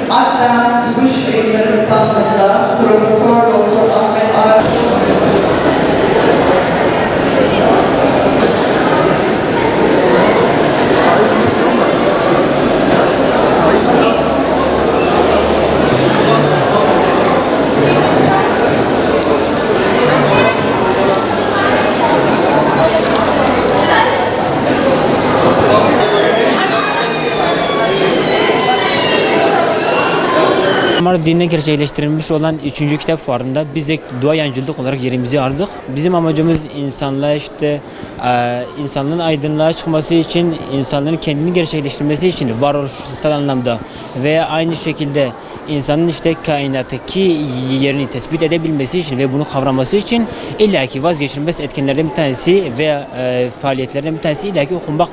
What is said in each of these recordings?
Akdağ Gümüş Yayınları standında Profesör Doktor Ahmet Ar. Mardin'de gerçekleştirilmiş olan 3. kitap fuarında biz de duayencilik olarak yerimizi aldık. Bizim amacımız insanlığa insanlığın aydınlığa çıkması için, insanların kendini gerçekleştirmesi için varoluşsal anlamda ve aynı şekilde insanın kainattaki yerini tespit edebilmesi için ve bunu kavraması için illaki vazgeçilmez etkenlerden bir tanesi veya faaliyetlerden bir tanesi illaki okumak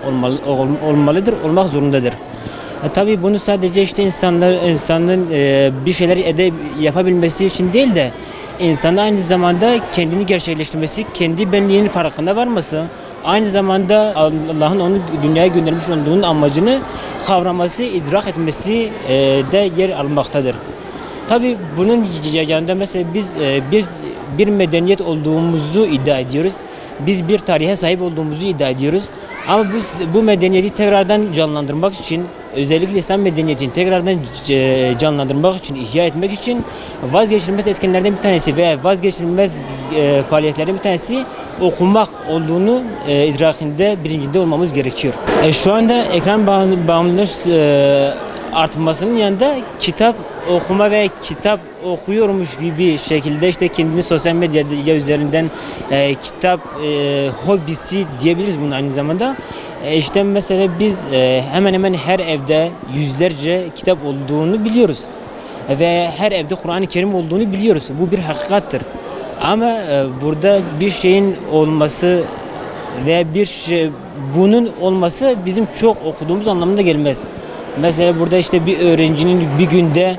olmalıdır, olmak zorundadır. Tabii bunu sadece insanın bir şeyler yapabilmesi için değil de insanın aynı zamanda kendini gerçekleştirmesi, kendi benliğinin farkına varması, aynı zamanda Allah'ın onu dünyaya göndermiş olduğunun amacını kavraması, idrak etmesi de yer almaktadır. Tabii bunun yanında mesela biz bir medeniyet olduğumuzu iddia ediyoruz. Biz bir tarihe sahip olduğumuzu iddia ediyoruz. Ama bu medeniyeti tekrardan canlandırmak için, özellikle İslam medeniyetini tekrardan canlandırmak için, ihya etmek için vazgeçilmez etkenlerden bir tanesi veya vazgeçilmez faaliyetlerden bir tanesi okumak olduğunu idrakinde, bilincinde olmamız gerekiyor. Şu anda ekran bağımlılığı artmasının yanında kitap okuma ve kitap okuyormuş gibi şekilde kendini sosyal medya üzerinden kitap hobisi diyebiliriz bunu aynı zamanda. Mesela biz hemen hemen her evde yüzlerce kitap olduğunu biliyoruz. Ve her evde Kur'an-ı Kerim olduğunu biliyoruz. Bu bir hakikattir. Ama burada bir şeyin olması ve bunun olması bizim çok okuduğumuz anlamına gelmez. Mesela burada bir öğrencinin bir günde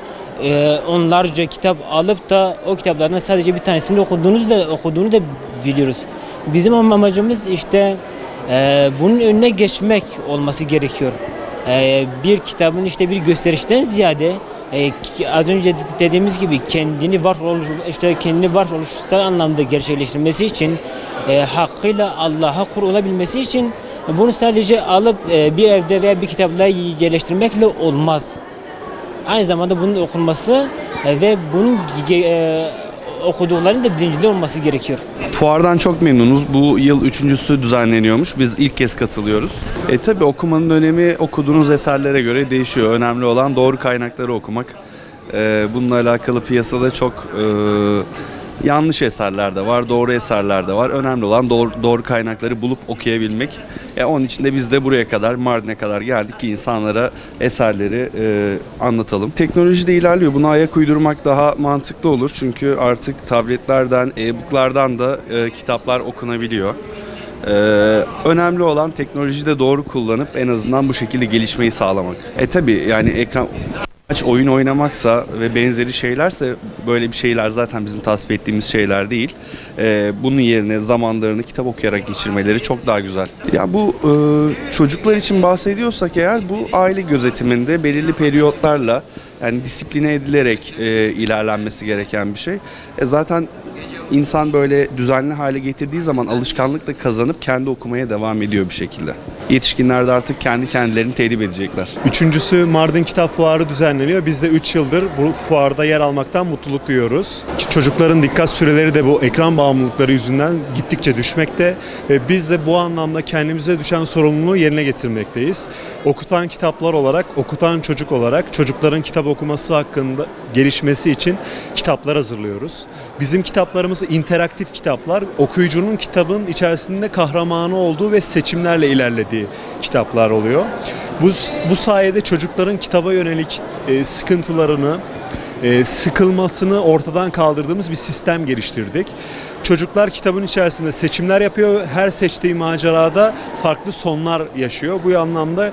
onlarca kitap alıp da o kitaplardan sadece bir tanesini okuduğunu da biliyoruz. Bizim amacımız bunun önüne geçmek olması gerekiyor. Bir kitabın bir gösterişten ziyade az önce dediğimiz gibi kendini varoluşsal anlamda gerçekleştirmesi için hakkıyla Allah'a kul olabilmesi için bunu sadece alıp bir evde veya bir kitapla yerleştirmekle olmaz. Aynı zamanda bunun okunması ve bunun okuduklarının da bilincinde olması gerekiyor. Fuardan çok memnunuz. Bu yıl 3.'sü düzenleniyormuş. Biz ilk kez katılıyoruz. Tabii okumanın önemi okuduğunuz eserlere göre değişiyor. Önemli olan doğru kaynakları okumak. Bununla alakalı piyasada çok yanlış eserler de var, doğru eserler de var. Önemli olan doğru kaynakları bulup okuyabilmek. Onun için de biz de buraya kadar, Mardin'e kadar geldik ki insanlara eserleri anlatalım. Teknoloji de ilerliyor. Buna ayak uydurmak daha mantıklı olur. Çünkü artık tabletlerden, e-booklardan da kitaplar okunabiliyor. Önemli olan teknolojiyi de doğru kullanıp en azından bu şekilde gelişmeyi sağlamak. Tabii yani ekran oyun oynamaksa ve benzeri şeylerse böyle bir şeyler zaten bizim tasvip ettiğimiz şeyler değil. Bunun yerine zamanlarını kitap okuyarak geçirmeleri çok daha güzel. Ya bu çocuklar için bahsediyorsak eğer bu aile gözetiminde belirli periyotlarla yani disipline edilerek ilerlenmesi gereken bir şey. Zaten İnsan böyle düzenli hale getirdiği zaman alışkanlıkla kazanıp kendi okumaya devam ediyor bir şekilde. Yetişkinler de artık kendi kendilerini tedip edecekler. 3.'sü Mardin Kitap Fuarı düzenleniyor. Biz de 3 yıldır bu fuarda yer almaktan mutluluk duyuyoruz. Çocukların dikkat süreleri de bu ekran bağımlılıkları yüzünden gittikçe düşmekte ve biz de bu anlamda kendimize düşen sorumluluğu yerine getirmekteyiz. Okutan kitaplar olarak, okutan çocuk olarak çocukların kitap okuması hakkında gelişmesi için kitaplar hazırlıyoruz. Bizim kitaplarımız interaktif kitaplar. Okuyucunun kitabın içerisinde kahramanı olduğu ve seçimlerle ilerlediği kitaplar oluyor. Bu sayede çocukların kitaba yönelik sıkıntılarını, sıkılmasını ortadan kaldırdığımız bir sistem geliştirdik. Çocuklar kitabın içerisinde seçimler yapıyor. Her seçtiği macerada farklı sonlar yaşıyor. Bu anlamda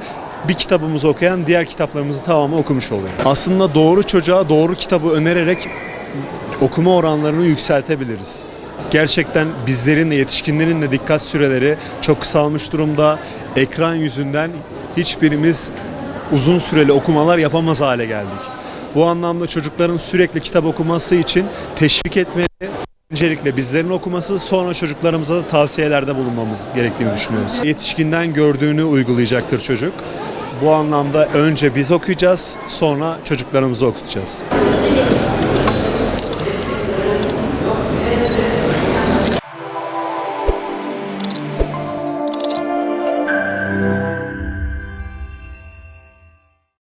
bir kitabımızı okuyan diğer kitaplarımızı tamamı okumuş oluyor. Aslında doğru çocuğa doğru kitabı önererek okuma oranlarını yükseltebiliriz. Gerçekten bizlerin de yetişkinlerin de dikkat süreleri çok kısalmış durumda. Ekran yüzünden hiçbirimiz uzun süreli okumalar yapamaz hale geldik. Bu anlamda çocukların sürekli kitap okuması için teşvik etmeli. Öncelikle bizlerin okuması, sonra çocuklarımıza da tavsiyelerde bulunmamız gerektiğini düşünüyoruz. Yetişkinden gördüğünü uygulayacaktır çocuk. Bu anlamda önce biz okuyacağız, sonra çocuklarımızı okutacağız.